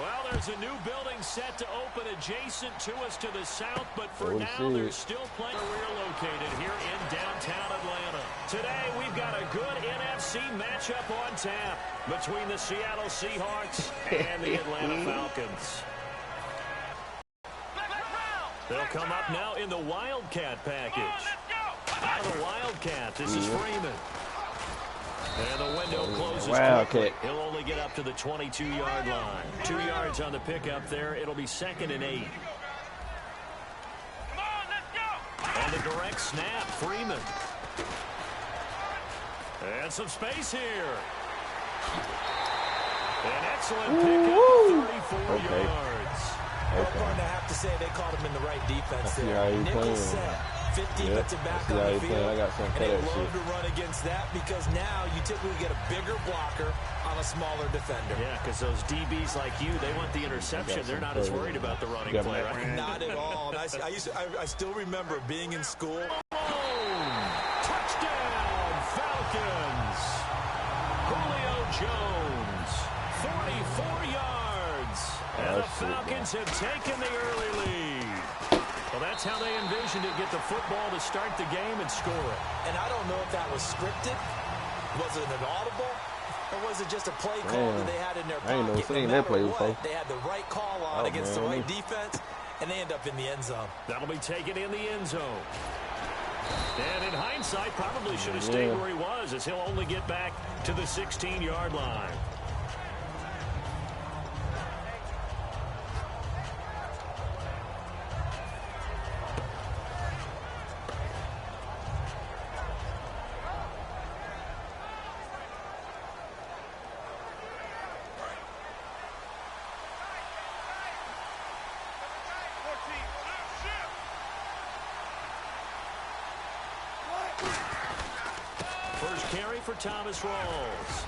Well, there's a new building set to open adjacent to us to the south, but for now, there's still plenty where we're located here in downtown Atlanta. Today, we've got a good NFC matchup on tap between the Seattle Seahawks and the Atlanta Falcons. They'll come up now in the Wildcat package. Out of the Wildcat, this is Freeman. And the window closes quickly. He'll only get up to the 22-yard line. 2 yards on the pickup there. It'll be 2nd and 8. On the direct snap, Freeman. And some space here. An excellent pickup, 34 yards. Well, partner, I have to say they caught him in the right defense there. Nickel set, 50 defensive back on the field, and they love to run against that because now you typically get a bigger blocker on a smaller defender. Yeah, because those DBs like you, they want the interception. They're not as worried about the running play, right? Not at all. And I still remember being in school. Touchdown, Falcons. Julio Jones, 44 yards. And the Falcons have taken the early lead. Well, that's how they envisioned it, get the football to start the game and score it. And I don't know if that was scripted. Was it an audible? Or was it just a play call that they had in their pocket? I ain't never seen that play before. They had the right call on against the right defense, and they end up in the end zone. That'll be taken in the end zone. And in hindsight, probably should have stayed where he was, as he'll only get back to the 16-yard line. First carry for Thomas Rawls.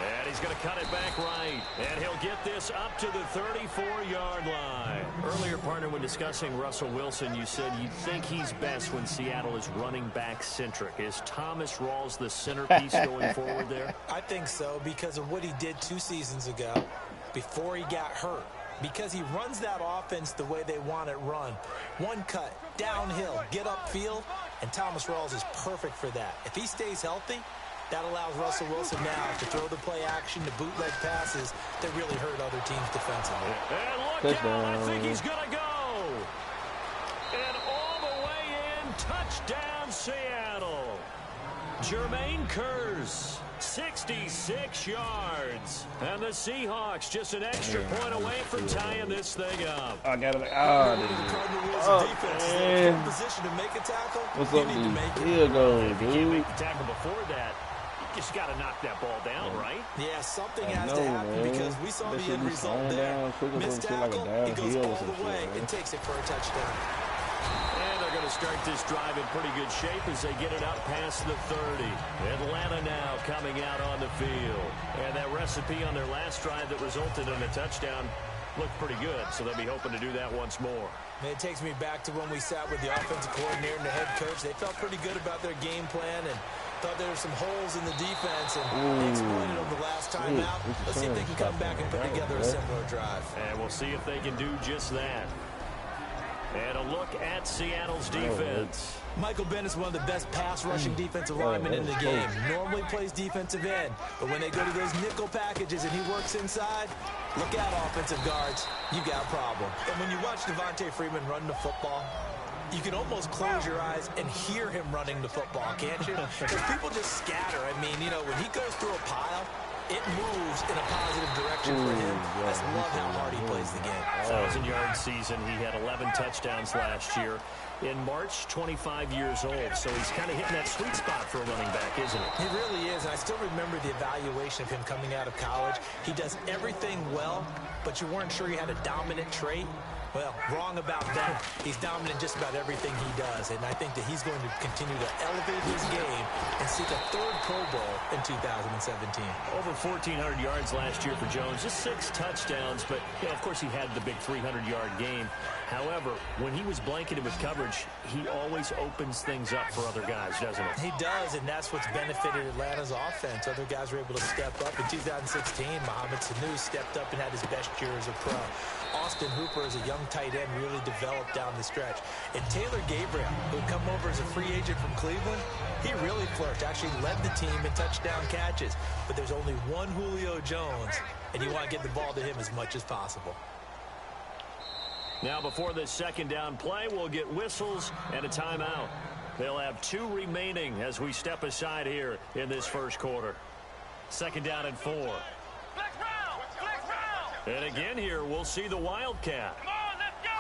And he's going to cut it back right. And he'll get this up to the 34-yard line. Earlier, partner, when discussing Russell Wilson, you said you think he's best when Seattle is running back centric. Is Thomas Rawls the centerpiece going forward there? I think so because of what he did 2 seasons ago before he got hurt. Because he runs that offense the way they want it run. One cut, downhill, get upfield, and Thomas Rawls is perfect for that. If he stays healthy, that allows Russell Wilson now to throw the play action, the bootleg passes that really hurt other teams defensively. And look out, I think he's going to go. And all the way in, touchdown Seattle. Jermaine Kearse, 66 yards. And the Seahawks just an extra point away from tying this thing up. I got it. In position to make a tackle. What's up, need to make it. Here goes, If you can't make the tackle before that, you just got to knock that ball down, right? Yeah, something has to happen because we saw the end result there. Missed tackle, he goes all the way and takes it for a touchdown. And they're going to start this drive in pretty good shape as they get it up past the 30. Atlanta now coming out on the field. And that recipe on their last drive that resulted in a touchdown looked pretty good, so they'll be hoping to do that once more. And it takes me back to when we sat with the offensive coordinator and the head coach. They felt pretty good about their game plan and thought there were some holes in the defense, and they exploited them the last time out. Let's see if they can come back and put together a similar drive. And we'll see if they can do just that. And a look at Seattle's defense. Michael Bennett's one of the best pass-rushing defensive linemen in the game. Normally plays defensive end, but when they go to those nickel packages and he works inside, look out, offensive guards. You got a problem. And when you watch Devontae Freeman run the football, you can almost close your eyes and hear him running the football, can't you? Because people just scatter. I mean, you know, when he goes through a pile, it moves in a positive direction for him. I just love how hard he plays the game. 1,000-yard season. He had 11 touchdowns last year. In March, 25 years old. So he's kind of hitting that sweet spot for a running back, isn't it? He really is. And I still remember the evaluation of him coming out of college. He does everything well, but you weren't sure he had a dominant trait. Well, wrong about that. He's dominant in just about everything he does, and I think that he's going to continue to elevate his game and seek a third Pro Bowl in 2017. Over 1,400 yards last year for Jones, just 6 touchdowns, but, of course, he had the big 300-yard game. However, when he was blanketed with coverage, he always opens things up for other guys, doesn't he? He does, and that's what's benefited Atlanta's offense. Other guys were able to step up. In 2016, Mohamed Sanu stepped up and had his best year as a pro. Austin Hooper, as a young tight end, really developed down the stretch. And Taylor Gabriel, who had come over as a free agent from Cleveland, he really flourished, actually led the team in touchdown catches. But there's only one Julio Jones, and you want to get the ball to him as much as possible. Now, before this second down play, we'll get whistles and a timeout. They'll have 2 remaining as we step aside here in this first quarter. Second down and 4. And again here, we'll see the Wildcat. Come on, let's go.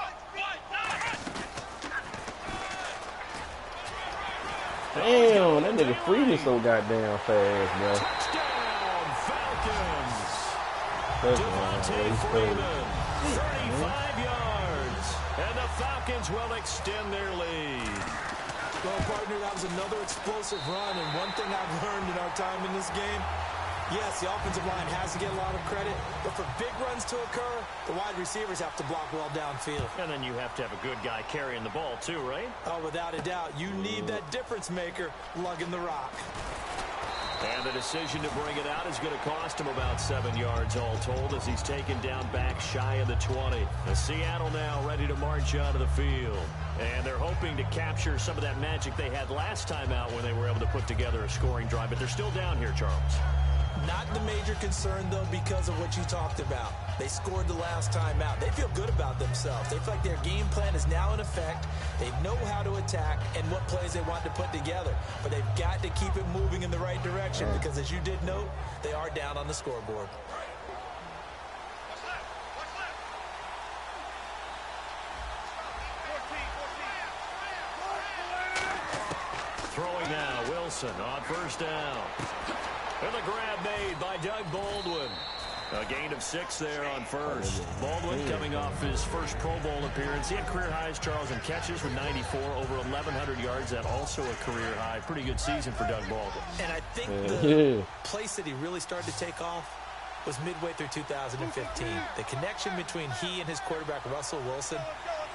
Damn, that nigga freezing so goddamn fast, bro. Touchdown, Falcons. Devontae Freeman, 35 yards. And the Falcons will extend their lead. Well, partner, that was another explosive run, and one thing I've learned in our time in this game, yes, the offensive line has to get a lot of credit, but for big runs to occur, the wide receivers have to block well downfield. And then you have to have a good guy carrying the ball too, right? Oh, without a doubt. You need that difference maker lugging the rock. And the decision to bring it out is going to cost him about 7 yards all told as he's taken down back shy of the 20. The Seattle now ready to march onto the field. And they're hoping to capture some of that magic they had last time out when they were able to put together a scoring drive. But they're still down here, Charles. Not the major concern, though, because of what you talked about. They scored the last time out. They feel good about themselves. They feel like their game plan is now in effect. They know how to attack and what plays they want to put together. But they've got to keep it moving in the right direction because, as you did note, they are down on the scoreboard. Throwing now, Wilson on first down. And the grab made by Doug Baldwin. A gain of 6 there on first. Baldwin coming off his first Pro Bowl appearance. He had career highs, Charles, in catches with 94, over 1,100 yards. That also a career high. Pretty good season for Doug Baldwin. And I think the place that he really started to take off was midway through 2015. The connection between he and his quarterback, Russell Wilson,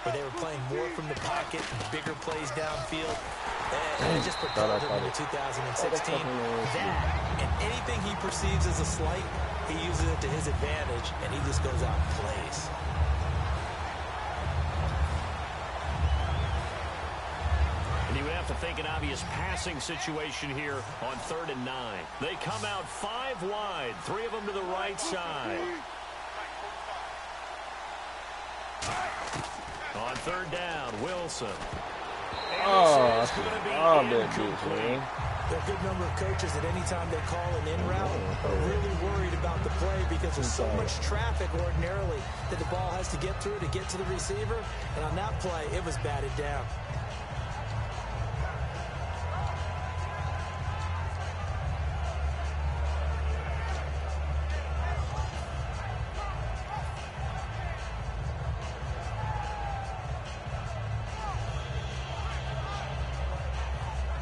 where they were playing more from the pocket and bigger plays downfield. And it just propelled him into 2016. That and anything he perceives as a slight, he uses it to his advantage, and he just goes out and plays. And you would have to think an obvious passing situation here on 3rd and 9. They come out 5 wide, 3 of them to the right side. On 3rd down, Wilson. Oh, that bitch, man. There are a good number of coaches that any time they call an in route are really worried about the play because there's so much traffic ordinarily that the ball has to get through to get to the receiver. And on that play, it was batted down.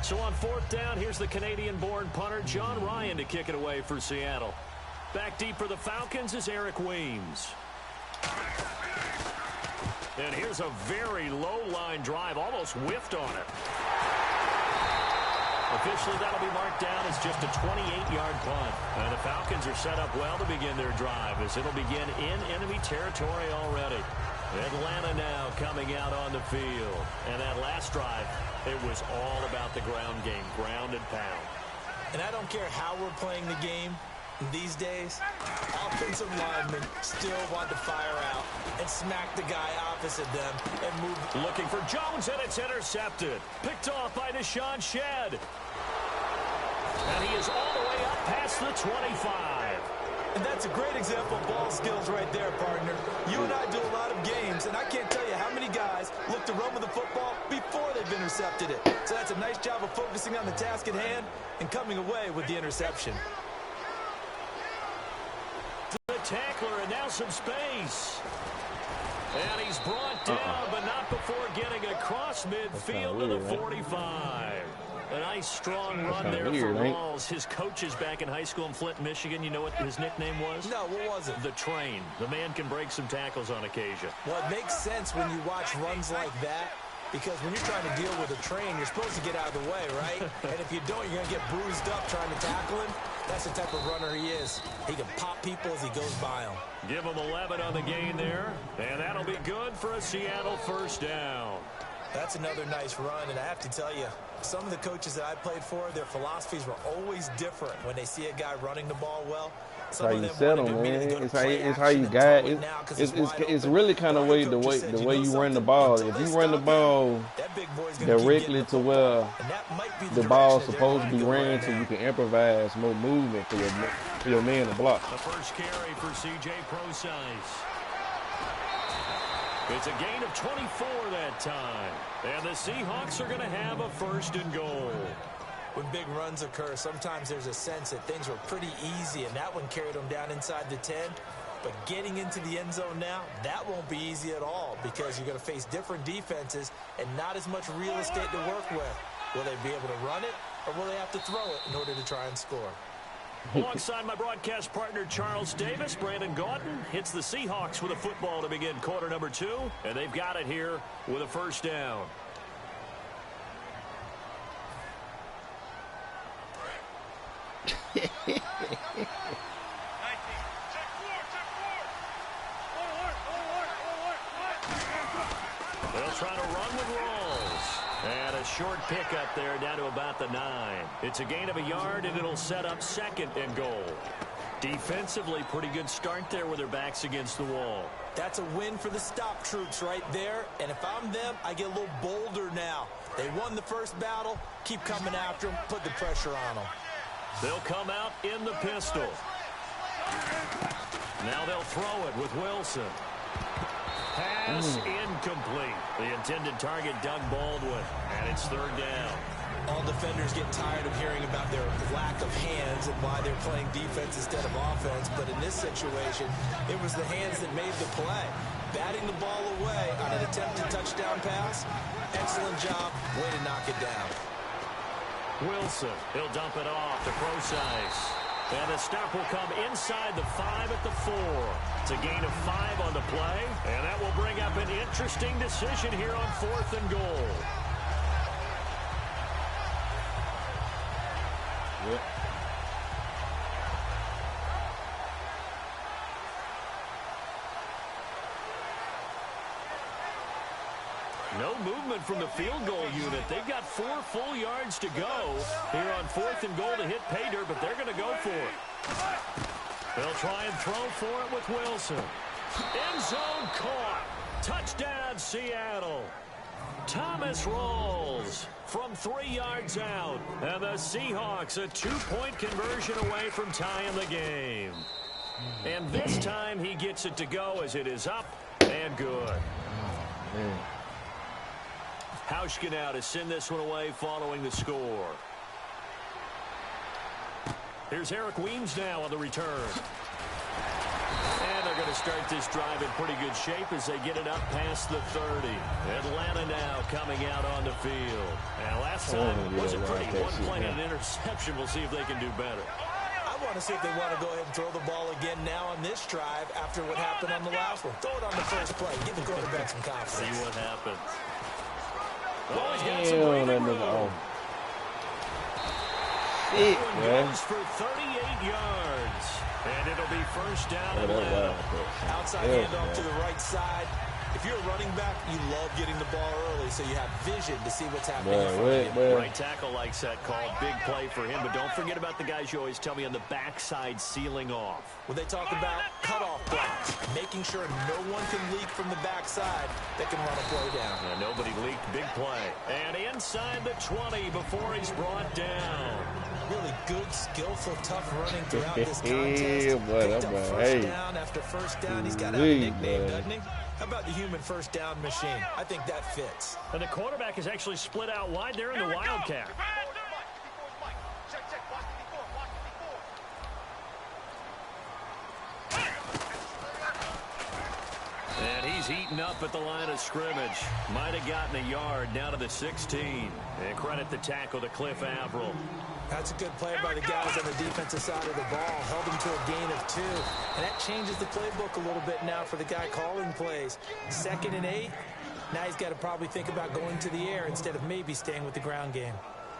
So on 4th down, here's the Canadian-born punter, John Ryan, to kick it away for Seattle. Back deep for the Falcons is Eric Weems. And here's a very low-line drive, almost whiffed on it. Officially, that'll be marked down as just a 28-yard punt. And the Falcons are set up well to begin their drive as it'll begin in enemy territory already. Atlanta now coming out on the field. And that last drive, it was all about the ground game, ground and pound. And I don't care how we're playing the game these days, offensive linemen still want to fire out and smack the guy opposite them and move. Looking for Jones, and it's intercepted. Picked off by Deshaun Shedd. And he is all the way up past the 25. And that's a great example of ball skills right there, partner. You and I do a lot of games, and I can't tell you how many guys look to run with the football before they've intercepted it. So that's a nice job of focusing on the task at hand and coming away with the interception. The tackler, and now some space. And he's brought down, but not before getting across midfield to the 45. A nice, strong run there for Rawls. His coaches back in high school in Flint, Michigan, you know what his nickname was? No, what was it? The Train. The man can break some tackles on occasion. Well, it makes sense when you watch runs like that, because when you're trying to deal with a train, you're supposed to get out of the way, right? And if you don't, you're going to get bruised up trying to tackle him. That's the type of runner he is. He can pop people as he goes by them. Give him 11 on the gain there, and that'll be good for a Seattle first down. That's another nice run, and I have to tell you, some of the coaches that I played for, their philosophies were always different when they see a guy running the ball well. That's how you set them, man. It's how you guide. It's really kind of the way you run the ball. If you run the ball directly to where the ball's supposed to be ran to, you can improvise more movement for your man to block. The first carry for C.J. Procise. It's a gain of 24 that time. And the Seahawks are going to have a first and goal. When big runs occur, sometimes there's a sense that things were pretty easy, and that one carried them down inside the 10. But getting into the end zone now, that won't be easy at all, because you're going to face different defenses and not as much real estate to work with. Will they be able to run it, or will they have to throw it in order to try and score? Alongside my broadcast partner, Charles Davis, Brandon Gaudin hits the Seahawks with a football to begin quarter number 2, and they've got it here with a first down. They'll try to run with Rawls. And a short pickup there down to about the 9. It's a gain of a yard, and it'll set up second and goal. Defensively, pretty good start there with their backs against the wall. That's a win for the stop troops right there. And if I'm them, I get a little bolder now. They won the first battle. Keep coming after them. Put the pressure on them. They'll come out in the pistol. Now they'll throw it with Wilson. Pass incomplete. The intended target, Doug Baldwin, and it's third down. All defenders get tired of hearing about their lack of hands and why they're playing defense instead of offense. But in this situation, it was the hands that made the play. Batting the ball away on an attempted touchdown pass. Excellent job. Way to knock it down. Wilson, he'll dump it off to Procise. And the stop will come inside the 5 at the 4. It's a gain of 5 on the play, and that will bring up an interesting decision here on 4th and goal. Yep. No movement from the field goal unit. They've got 4 full yards to go here on 4th and goal to hit pay dirt, but they're going to go for it. They'll try and throw for it with Wilson. End zone caught. Touchdown, Seattle. Thomas Rawls from 3 yards out. And the Seahawks a 2-point conversion away from tying the game. And this time he gets it to go as it is up and good. Hauschka now to send this one away following the score. Here's Eric Weems now on the return. And they're going to start this drive in pretty good shape as they get it up past the 30. Atlanta now coming out on the field. And last time wasn't pretty. One play and an interception. We'll see if they can do better. I want to see if they want to go ahead and throw the ball again now on this drive after what happened on the last one. Throw it on the first play. Give the quarterback some confidence. See what happens. Oh, he's got some breathing room. Goes for 38 yards. And it'll be first down Atlanta. Outside handoff to the right side. If you're a running back, you love getting the ball early so you have vision to see what's happening in front of you. Right tackle likes that call. Big play for him. But don't forget about the guys you always tell me on the backside sealing off. When they talk about cutoff blocks, making sure no one can leak from the backside that can run a play down. Yeah, nobody leaked. Big play. And inside the 20 before he's brought down. Really good, skillful, tough running throughout this contest. Picked up first down after first down. He's got to have a nickname, doesn't he? How about the human first down machine? I think that fits. And the quarterback is actually split out wide there in the Wildcat. And he's heating up at the line of scrimmage. Might have gotten a yard down to the 16. And credit the tackle to Cliff Averill. That's a good play by the guys on the defensive side of the ball. Held them to a gain of 2. And that changes the playbook a little bit now for the guy calling plays. 2nd and 8. Now he's got to probably think about going to the air instead of maybe staying with the ground game.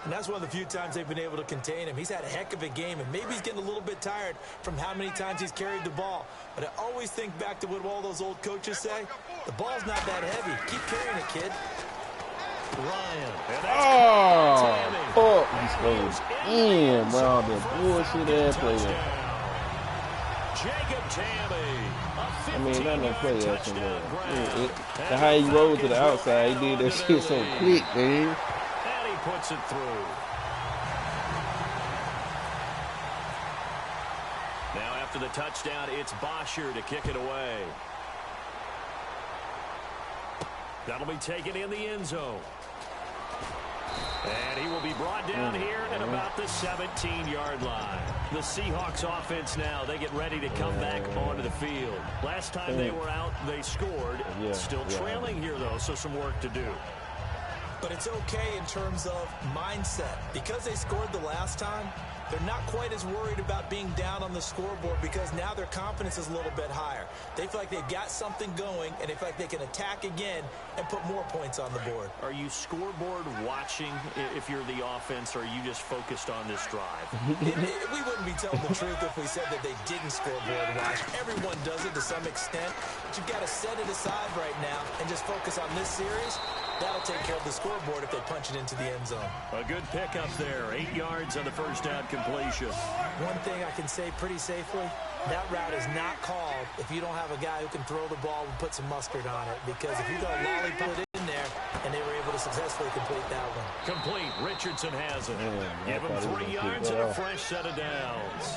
And that's one of the few times they've been able to contain him. He's had a heck of a game, and maybe he's getting a little bit tired from how many times he's carried the ball. But I always think back to what all those old coaches say. The ball's not that heavy. Keep carrying it, kid. Ryan. Oh, he's going in, bro. The bullshit ass play. Jacob Tamme. I mean, not no play action, man. The how he rolled to the outside, he did that shit so quick, man. And he puts it through. Now after the touchdown, it's Bosher to kick it away. That'll be taken in the end zone. And he will be brought down here at about the 17-yard line. The Seahawks offense now, they get ready to come back onto the field. Last time they were out, they scored. Still trailing here, though, so some work to do. But it's okay in terms of mindset. Because they scored the last time, they're not quite as worried about being down on the scoreboard because now their confidence is a little bit higher. They feel like they've got something going, and they feel like they can attack again and put more points on the board. Are you scoreboard watching if you're the offense, or are you just focused on this drive? We wouldn't be telling the truth if we said that they didn't scoreboard watch. Everyone does it to some extent, but you've got to set it aside right now and just focus on this series. That'll take care of the scoreboard if they punch it into the end zone. A good pickup there. 8 yards on the first down completion. One thing I can say pretty safely, that route is not called if you don't have a guy who can throw the ball and put some mustard on it. Because if you go lollipop it in there, and they were able to successfully complete that one. Complete. Richardson has it. Give him 3 yards and a fresh set of downs.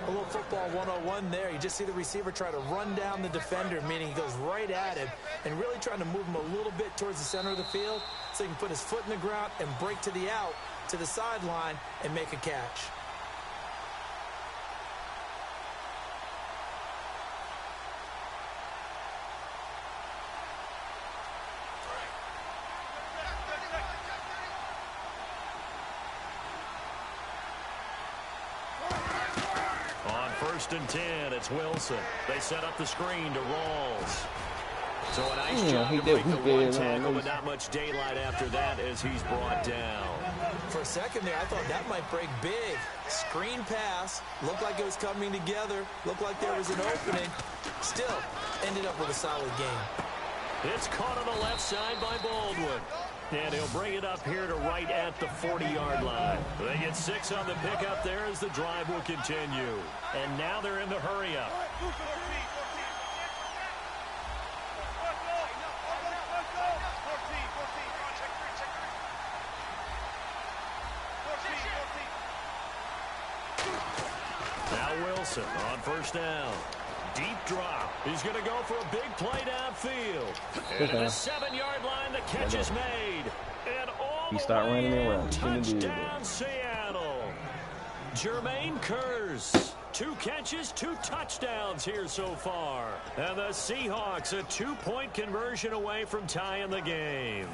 A little football 101 there. You just see the receiver try to run down the defender, meaning he goes right at him and really trying to move him a little bit towards the center of the field so he can put his foot in the ground and break to the out, to the sideline, and make a catch. First and 10, it's Wilson. They set up the screen to Rawls. So a nice job to break the one tackle, but not much daylight after that as he's brought down. For a second there, I thought that might break big. Screen pass, looked like it was coming together, looked like there was an opening. Still, ended up with a solid game. It's caught on the left side by Baldwin. And he'll bring it up here to right at the 40-yard line. They get 6 on the pickup there as the drive will continue. And now they're in the hurry-up. Now Wilson on first down. Deep drop. He's going to go for a big play downfield. And at the 7-yard line, the catch is made. And all the way in, touchdown Seattle. Jermaine Kearse. 2 catches, 2 touchdowns here so far. And the Seahawks a 2-point conversion away from tying the game.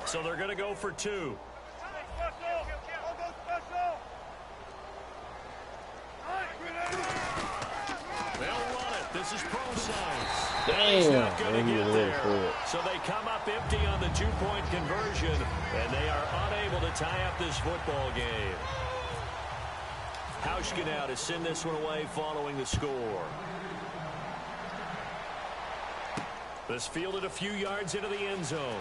So they're going to go for 2. This is pro size. Damn. So they come up empty on the 2-point conversion, and they are unable to tie up this football game. Hauschka now to send this one away following the score. This fielded a few yards into the end zone.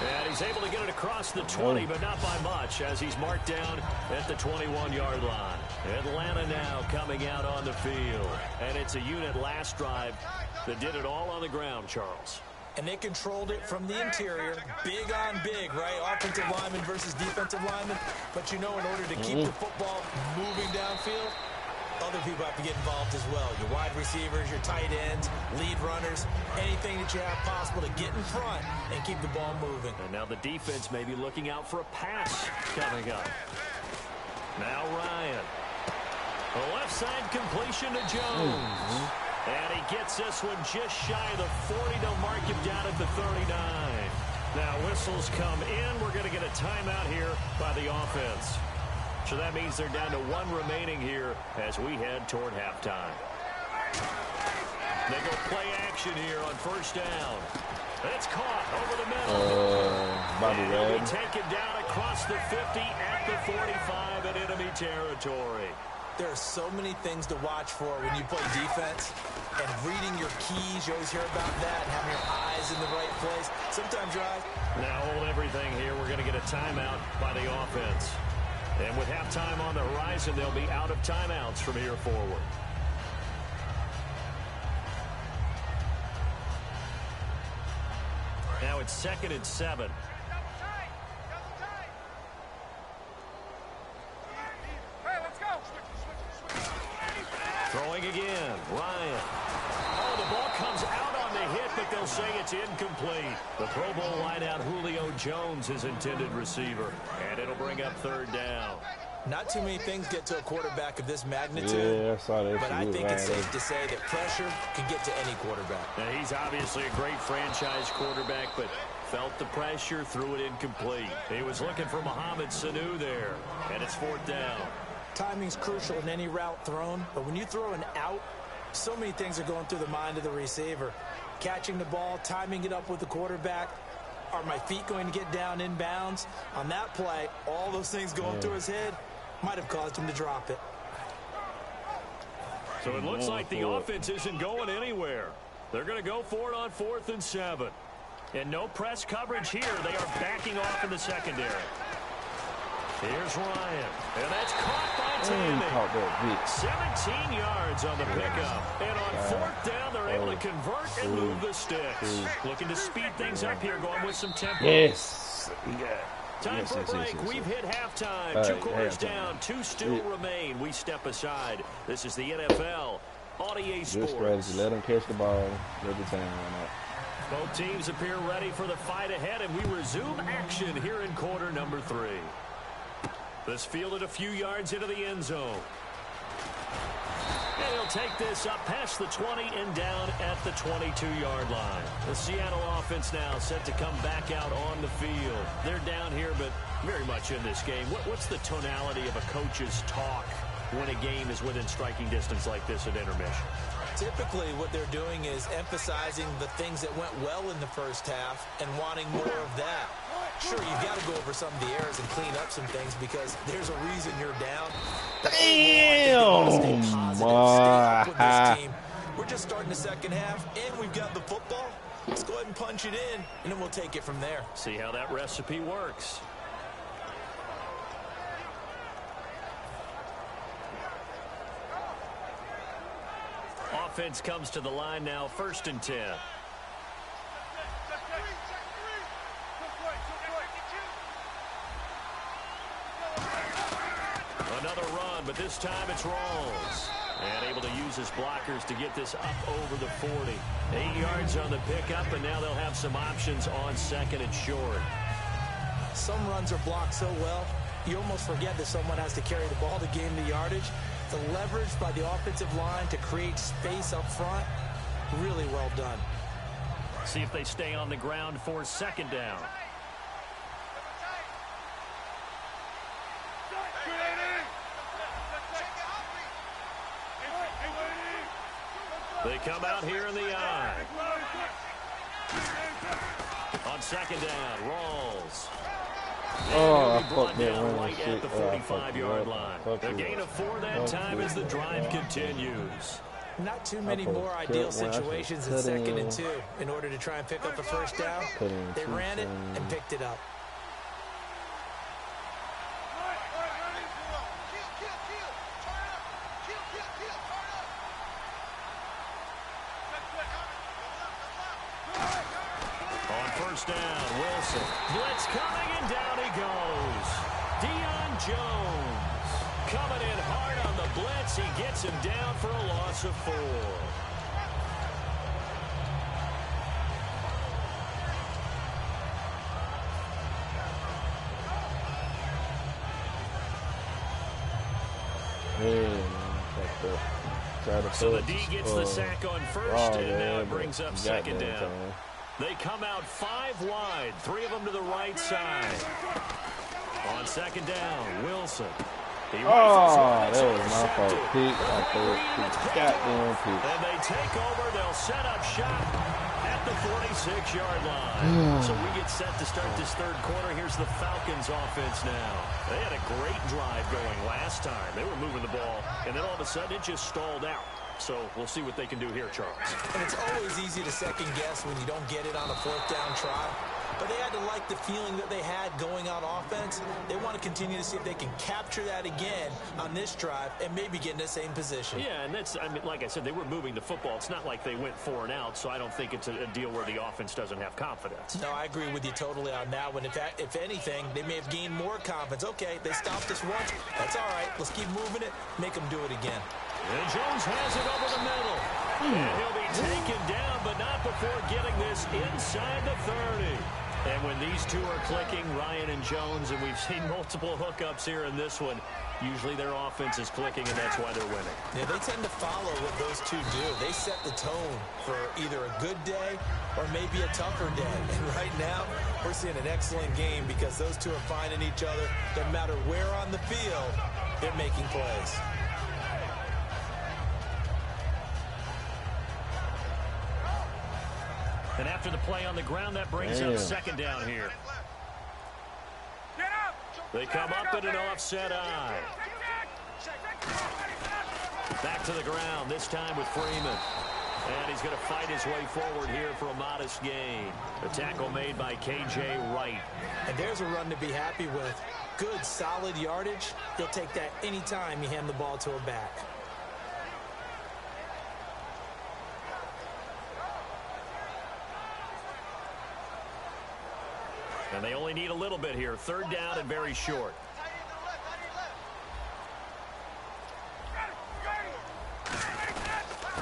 And he's able to get it across the 20, but not by much, as he's marked down at the 21-yard line. Atlanta now coming out on the field. And it's a unit last drive that did it all on the ground, Charles. And they controlled it from the interior, big on big, right? Offensive lineman versus defensive lineman. But you know, in order to keep the football moving downfield, other people have to get involved as well. Your wide receivers, your tight ends, lead runners, anything that you have possible to get in front and keep the ball moving. And now the defense may be looking out for a pass coming up. Now Ryan. The left side completion to Jones. And he gets this one just shy of the 40. They'll mark him down at the 39. Now whistles come in. We're going to get a timeout here by the offense. So that means they're down to 1 remaining here as we head toward halftime. They go play action here on first down. It's caught over the middle. Bobby Red. Taken down across the 50 at the 45 in enemy territory. There are so many things to watch for when you play defense, and reading your keys, you always hear about that, and having your eyes in the right place. Sometimes your eyes. Now hold everything here. We're going to get a timeout by the offense. And with halftime on the horizon, they'll be out of timeouts from here forward. Now it's 2nd and 7. Throwing again, Ryan. Oh, the ball comes out on the hit, but they'll say it's incomplete. The Pro Bowl wideout Julio Jones is intended receiver, and it'll bring up 3rd down. Not too many things get to a quarterback of this magnitude, yeah, I saw that, but I think it's safe to say that pressure can get to any quarterback. Now, he's obviously a great franchise quarterback, but felt the pressure, threw it incomplete. He was looking for Mohamed Sanu there, and it's 4th down. Timing's crucial in any route thrown, but when you throw an out, so many things are going through the mind of the receiver. Catching the ball, timing it up with the quarterback. Are my feet going to get down in bounds? On that play, all those things going through his head might have caused him to drop it. So it looks like the offense isn't going anywhere. They're going to go for it on 4th and 7. And no press coverage here. They are backing off in the secondary. Here's Ryan. And that's caught by Tammy. 17 yards on the pickup. And on 4th down, they're able to convert and move the sticks. Looking to speed things up here, going with some tempo. Yes. Time for a break. We've hit halftime. 2 quarters down. 2 still remain. We step aside. This is the NFL on EA Sports. Good strategy. Let them catch the ball every time. Both teams appear ready for the fight ahead, and we resume action here in quarter number 3. This fielded a few yards into the end zone. And he'll take this up past the 20 and down at the 22-yard line. The Seattle offense now set to come back out on the field. They're down here, but very much in this game. What's the tonality of a coach's talk when a game is within striking distance like this at intermission? Typically, what they're doing is emphasizing the things that went well in the first half and wanting more of that. Sure, you've got to go over some of the errors and clean up some things because there's a reason you're down. Damn! We're just starting the second half, and we've got the football. Let's go ahead and punch it in, and then we'll take it from there. See how that recipe works. Offense comes to the line now, 1st and 10. Another run, but this time it's Rawls. And able to use his blockers to get this up over the 40. 8 yards on the pickup, and now they'll have some options on 2nd and short. Some runs are blocked so well, you almost forget that someone has to carry the ball to gain the yardage. The leverage by the offensive line to create space up front, really well done. See if they stay on the ground for 2nd down. They come out here in the eye. On 2nd down, Rawls. Oh, I fucked that one. Right at the 45-yard line. A gain of 4 that time as the drive continues. Not too many more ideal situations in 2nd and 2 in order to try and pick up the first down. They ran it and picked it up. Down, Wilson. Blitz coming, and down he goes. Deion Jones coming in hard on the blitz. He gets him down for a loss of 4. So the D gets the sack on first, and now it brings up second down. They come out 5 wide, 3 of them to the right side. On second down, Wilson. That was my fault. Pick, goddamn pick. And they take over. They'll set up shop at the 46-yard line. So we get set to start this third quarter. Here's the Falcons offense now. They had a great drive going last time. They were moving the ball, and then all of a sudden it just stalled out. So we'll see what they can do here, Charles. And it's always easy to second guess when you don't get it on a 4th down try. But they had to like the feeling that they had going on offense. They want to continue to see if they can capture that again on this drive and maybe get in the same position. Yeah, and that's, I mean, like I said, they were moving the football. It's not like they went 4 and out, so I don't think it's a deal where the offense doesn't have confidence. No, I agree with you totally on that one. If anything, they may have gained more confidence. Okay, they stopped us once. That's all right. Let's keep moving it. Make them do it again. And Jones has it over the middle. And he'll be taken down, but not before getting this inside the 30. And when these two are clicking, Ryan and Jones, and we've seen multiple hookups here in this one, usually their offense is clicking, and that's why they're winning. Yeah, they tend to follow what those two do. They set the tone for either a good day or maybe a tougher day. And right now, we're seeing an excellent game because those two are finding each other. No matter where on the field, they're making plays. And after the play on the ground, that brings up second down here. They come up in an offset eye. Back to the ground, this time with Freeman. And he's going to fight his way forward here for a modest gain. The tackle made by K.J. Wright. And there's a run to be happy with. Good, solid yardage. He'll take that anytime you hand the ball to a back. And they only need a little bit here. 3rd down and very short.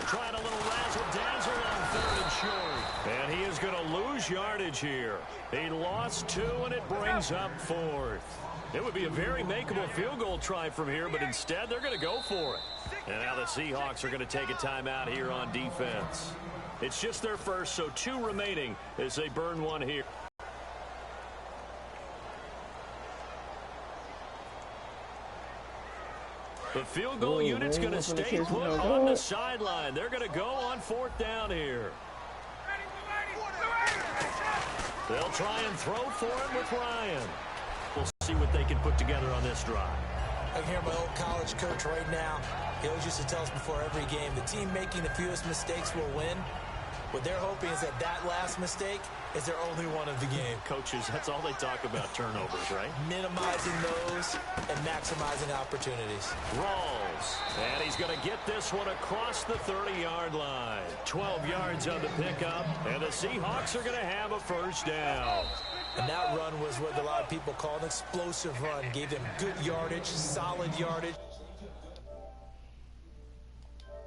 Trying a little razzle-dazzle on 3rd and short. And he is going to lose yardage here. He lost 2, and it brings up 4th. It would be a very makeable field goal try from here, but instead they're going to go for it. And now the Seahawks are going to take a timeout here on defense. It's just their first, so 2 remaining as they burn one here. The field goal unit's going to stay put on the sideline. They're going to go on 4th down here. They'll try and throw for it with Ryan. We'll see what they can put together on this drive. I can hear my old college coach right now. He always used to tell us before every game, the team making the fewest mistakes will win. What they're hoping is that last mistake is their only one of the game. Coaches, that's all they talk about, turnovers, right? Minimizing those and maximizing opportunities. Rawls, and he's going to get this one across the 30-yard line. 12 yards on the pickup, and the Seahawks are going to have a 1st down. And that run was what a lot of people call an explosive run. Gave them good yardage, solid yardage.